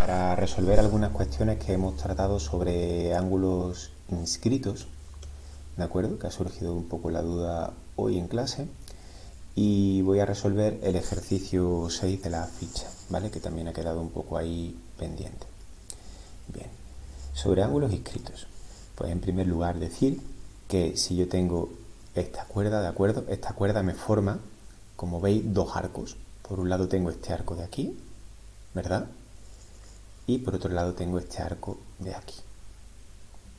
para resolver algunas cuestiones que hemos tratado sobre ángulos inscritos, ¿de acuerdo? Que ha surgido un poco la duda hoy en clase. Y voy a resolver el ejercicio 6 de la ficha, ¿vale? Que también ha quedado un poco ahí pendiente. Bien, sobre ángulos inscritos, pues en primer lugar decir que si yo tengo esta cuerda, ¿de acuerdo? Esta cuerda me forma, como veis, dos arcos. Por un lado tengo este arco de aquí, ¿verdad? Y por otro lado tengo este arco de aquí.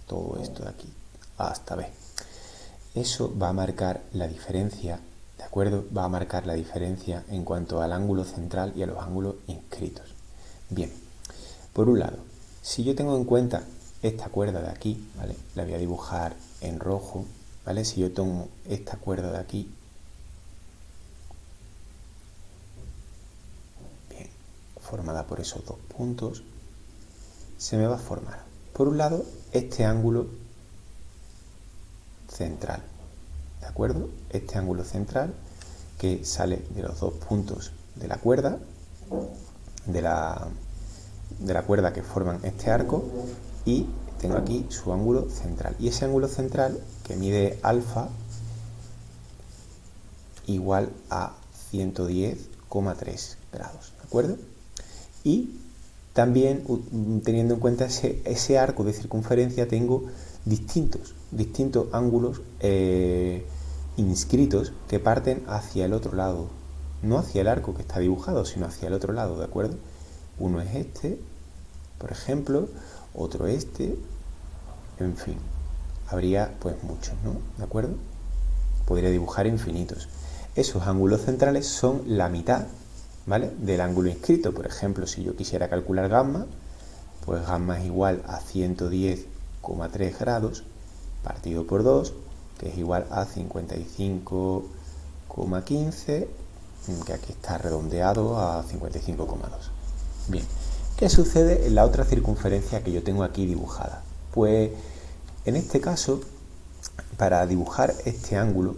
Todo esto de aquí, hasta B. Eso va a marcar la diferencia, ¿de acuerdo? Va a marcar la diferencia en cuanto al ángulo central y a los ángulos inscritos. Bien, por un lado, si yo tengo en cuenta esta cuerda de aquí, ¿vale? La voy a dibujar en rojo, ¿vale? Si yo tomo esta cuerda de aquí, bien, formada por esos dos puntos, se me va a formar, por un lado, este ángulo central, ¿de acuerdo? Este ángulo central que sale de los dos puntos de la cuerda, de la cuerda que forman este arco, y tengo aquí su ángulo central. Y ese ángulo central, que mide alfa, igual a 110,3 grados, ¿de acuerdo? Y también, teniendo en cuenta ese arco de circunferencia, tengo distintos ángulos inscritos que parten hacia el otro lado, no hacia el arco que está dibujado, sino hacia el otro lado, ¿de acuerdo? Uno es este, por ejemplo, otro este, en fin, habría pues muchos, ¿no? ¿De acuerdo? Podría dibujar infinitos. Esos ángulos centrales son la mitad, ¿vale?, del ángulo inscrito. Por ejemplo, si yo quisiera calcular gamma, pues gamma es igual a 110,3 grados partido por 2, que es igual a 55,15, que aquí está redondeado a 55,2. Bien, ¿qué sucede en la otra circunferencia que yo tengo aquí dibujada? Pues en este caso, para dibujar este ángulo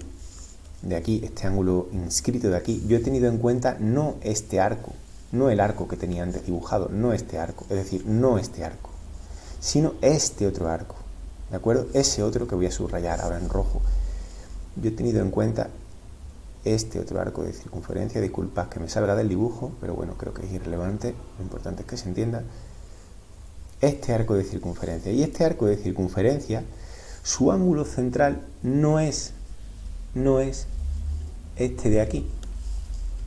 de aquí, este ángulo inscrito de aquí, yo he tenido en cuenta no este arco, no el arco que tenía antes dibujado, no este arco, es decir, no este arco, sino este otro arco, ¿de acuerdo? Ese otro que voy a subrayar ahora en rojo. Yo he tenido en cuenta este otro arco de circunferencia. Disculpad que me salga del dibujo, pero bueno, creo que es irrelevante, lo importante es que se entienda. Este arco de circunferencia, y este arco de circunferencia, su ángulo central no es este de aquí,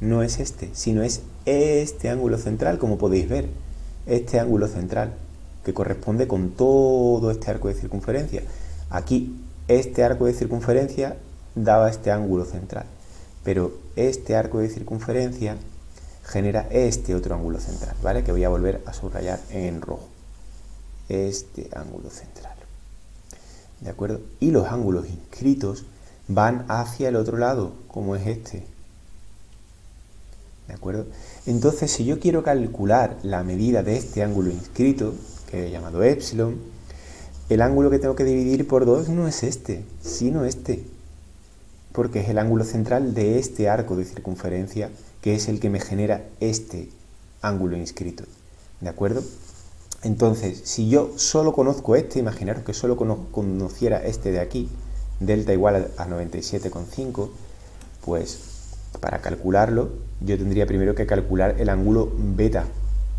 no es este, sino es este ángulo central, como podéis ver, este ángulo central, que corresponde con todo este arco de circunferencia. Aquí, este arco de circunferencia daba este ángulo central, pero este arco de circunferencia genera este otro ángulo central, ¿vale?, que voy a volver a subrayar en rojo. Este ángulo central, ¿de acuerdo? Y los ángulos inscritos van hacia el otro lado, como es este, ¿de acuerdo? Entonces, si yo quiero calcular la medida de este ángulo inscrito, que he llamado epsilon, el ángulo que tengo que dividir por 2 no es este, sino este, porque es el ángulo central de este arco de circunferencia, que es el que me genera este ángulo inscrito, ¿de acuerdo? Entonces, si yo solo conozco este, imaginaros que solo conociera este de aquí, delta igual a 97,5, pues para calcularlo yo tendría primero que calcular el ángulo beta,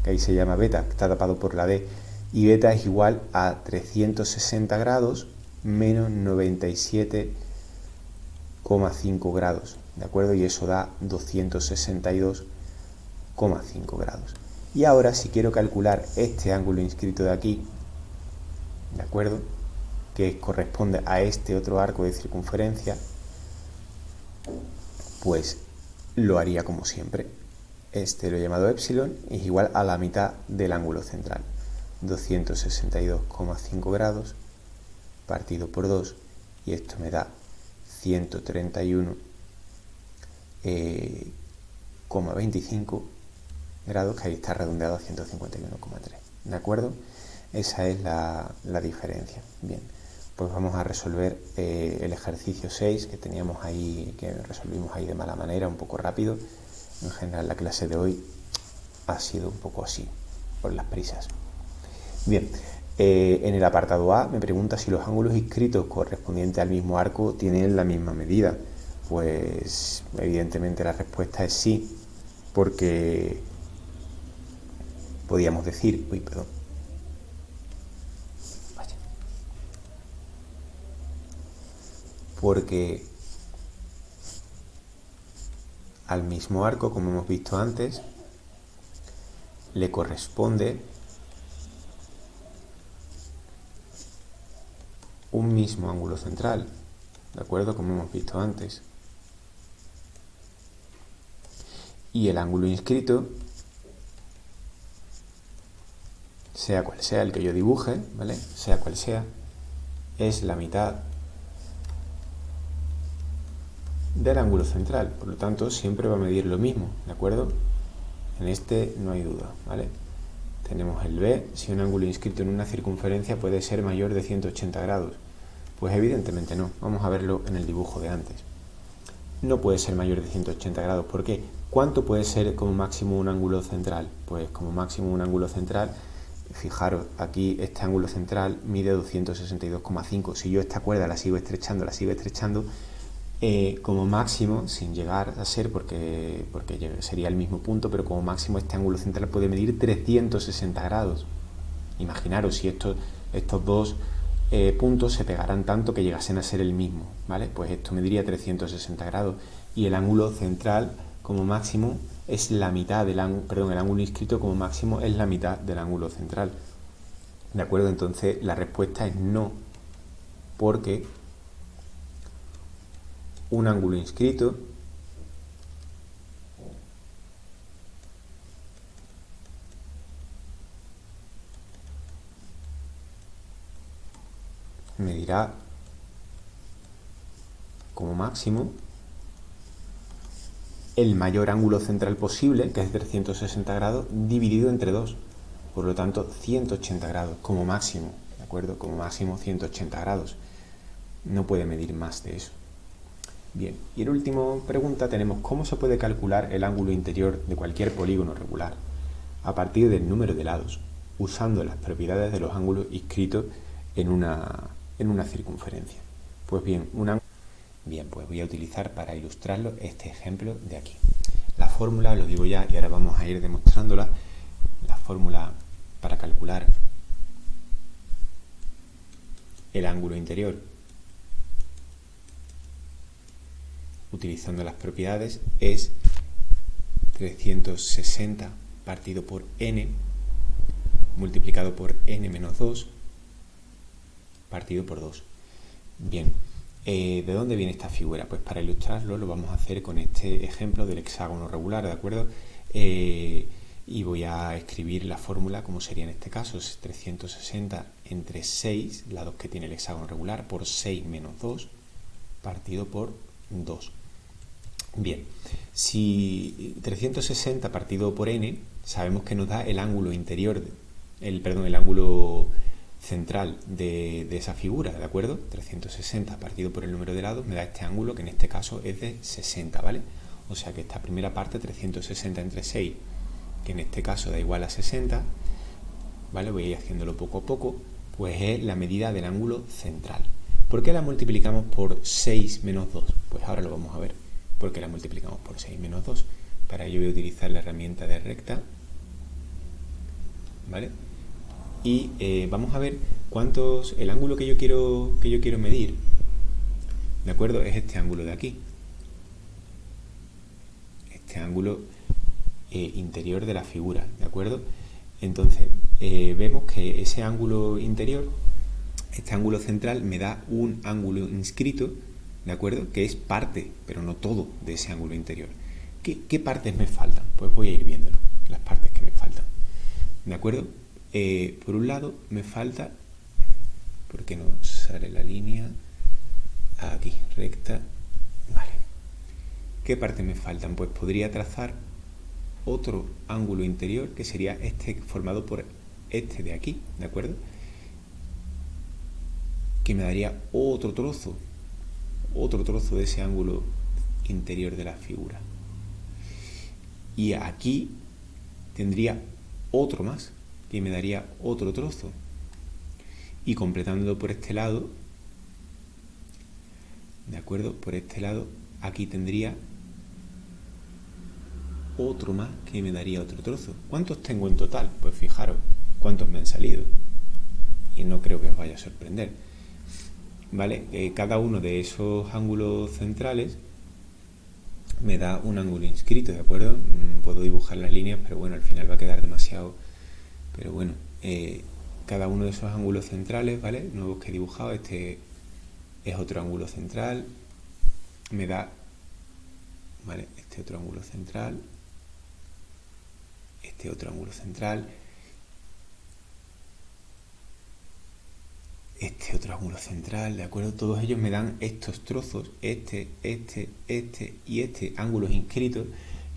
que ahí se llama beta, que está tapado por la D, y beta es igual a 360 grados menos 97,5 grados, ¿de acuerdo? Y eso da 262,5 grados. Y ahora, si quiero calcular este ángulo inscrito de aquí, ¿de acuerdo?, que corresponde a este otro arco de circunferencia, pues lo haría como siempre. Este lo he llamado epsilon y es igual a la mitad del ángulo central, 262,5 grados partido por 2, y esto me da 131,25 grados, que ahí está redondeado a 151,3, ¿de acuerdo? Esa es la diferencia. Bien, pues vamos a resolver el ejercicio 6 que teníamos ahí, que resolvimos ahí de mala manera, un poco rápido. En general la clase de hoy ha sido un poco así. por las prisas. Bien, en el apartado A me pregunta si los ángulos inscritos correspondientes al mismo arco tienen la misma medida. Pues evidentemente la respuesta es sí, porque podríamos decir, porque al mismo arco, como hemos visto antes, le corresponde un mismo ángulo central, ¿de acuerdo? Como hemos visto antes. Y el ángulo inscrito, sea cual sea el que yo dibuje, ¿vale? Sea cual sea, es la mitad del ángulo central. Por lo tanto, siempre va a medir lo mismo, ¿de acuerdo? En este no hay duda, ¿vale? Tenemos el B, si un ángulo inscrito en una circunferencia puede ser mayor de 180 grados. Pues evidentemente no. Vamos a verlo en el dibujo de antes. No puede ser mayor de 180 grados. ¿Por qué? ¿Cuánto puede ser como máximo un ángulo central? Pues como máximo un ángulo central, fijaros, aquí este ángulo central mide 262,5. Si yo esta cuerda la sigo estrechando, como máximo, sin llegar a ser, porque sería el mismo punto, pero como máximo este ángulo central puede medir 360 grados. Imaginaros si estos dos puntos se pegaran tanto que llegasen a ser el mismo, ¿vale? Pues esto mediría 360 grados y el ángulo central como máximo es la mitad del ángulo, perdón, el ángulo inscrito como máximo es la mitad del ángulo central. ¿De acuerdo? Entonces la respuesta es no, porque un ángulo inscrito medirá como máximo el mayor ángulo central posible, que es 360 grados, dividido entre 2. Por lo tanto, 180 grados como máximo, ¿de acuerdo? Como máximo 180 grados. No puede medir más de eso. Bien, y en última pregunta tenemos ¿cómo se puede calcular el ángulo interior de cualquier polígono regular? A partir del número de lados, usando las propiedades de los ángulos inscritos en una circunferencia. Pues bien, pues voy a utilizar para ilustrarlo este ejemplo de aquí. La fórmula, lo digo ya y ahora vamos a ir demostrándola. La fórmula para calcular el ángulo interior utilizando las propiedades es 360 partido por n multiplicado por n menos 2 partido por 2. Bien, ¿de dónde viene esta figura? Pues para ilustrarlo lo vamos a hacer con este ejemplo del hexágono regular, ¿de acuerdo? Y voy a escribir la fórmula como sería en este caso, es 360 entre 6, lados que tiene el hexágono regular, por 6 menos 2 partido por 2. Bien, si 360 partido por n, sabemos que nos da el ángulo interior, el ángulo central de esa figura, ¿de acuerdo? 360 partido por el número de lados me da este ángulo, que en este caso es de 60, ¿vale? O sea que esta primera parte, 360 entre 6, que en este caso da igual a 60, ¿vale? Voy a ir haciéndolo poco a poco, pues es la medida del ángulo central. ¿Por qué la multiplicamos por 6 menos 2? Pues ahora lo vamos a ver. ¿Por qué la multiplicamos por 6 menos 2? Para ello voy a utilizar la herramienta de recta, ¿vale? Y vamos a ver el ángulo que yo quiero medir, ¿de acuerdo? Es este ángulo de aquí. Este ángulo interior de la figura, ¿de acuerdo? Entonces, vemos que ese ángulo interior, este ángulo central, me da un ángulo inscrito, ¿de acuerdo? Que es parte, pero no todo, de ese ángulo interior. ¿Qué partes me faltan? Pues voy a ir viéndolo, las partes que me faltan, ¿de acuerdo? Por un lado me falta, ¿por qué no sale la línea? Aquí, recta, vale. ¿Qué partes me faltan? Pues podría trazar otro ángulo interior que sería este formado por este de aquí, ¿de acuerdo? Que me daría otro trozo de ese ángulo interior de la figura. Y aquí tendría otro más, que me daría otro trozo. Y completándolo por este lado, ¿de acuerdo? Por este lado, aquí tendría otro más que me daría otro trozo. ¿Cuántos tengo en total? Pues fijaros cuántos me han salido. Y no creo que os vaya a sorprender. ¿Vale? Cada uno de esos ángulos centrales me da un ángulo inscrito, ¿de acuerdo? Puedo dibujar las líneas, pero bueno, al final va a quedar demasiado. Pero bueno, cada uno de esos ángulos centrales, ¿vale? Nuevos que he dibujado, este es otro ángulo central, me da, ¿vale? Este otro ángulo central, este otro ángulo central, este otro ángulo central, ¿de acuerdo? Todos ellos me dan estos trozos, este y este, ángulos inscritos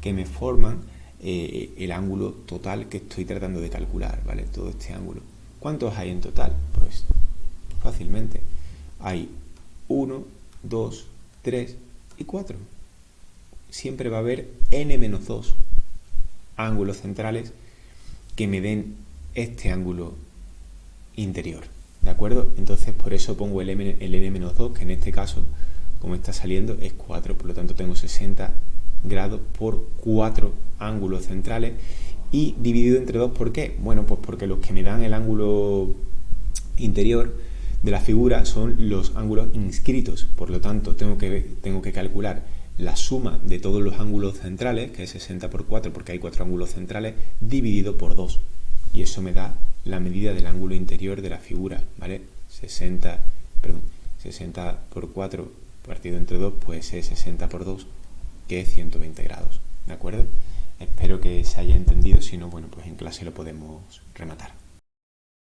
que me forman el ángulo total que estoy tratando de calcular, ¿vale? Todo este ángulo. ¿Cuántos hay en total? Pues fácilmente. Hay 1, 2, 3 y 4. Siempre va a haber n-2 ángulos centrales que me den este ángulo interior, ¿de acuerdo? Entonces por eso pongo el n-2, que en este caso, como está saliendo, es 4. Por lo tanto tengo 60 grados por 4 ángulos centrales y dividido entre 2. ¿Por qué? Bueno, pues porque los que me dan el ángulo interior de la figura son los ángulos inscritos. Por lo tanto tengo que calcular la suma de todos los ángulos centrales, que es 60 por 4, porque hay 4 ángulos centrales, dividido por 2. Y eso me da la medida del ángulo interior de la figura, ¿vale? 60 por 4 partido entre 2, pues es 60 por 2, que es 120 grados, ¿de acuerdo? Espero que se haya entendido, si no, bueno, pues en clase lo podemos rematar.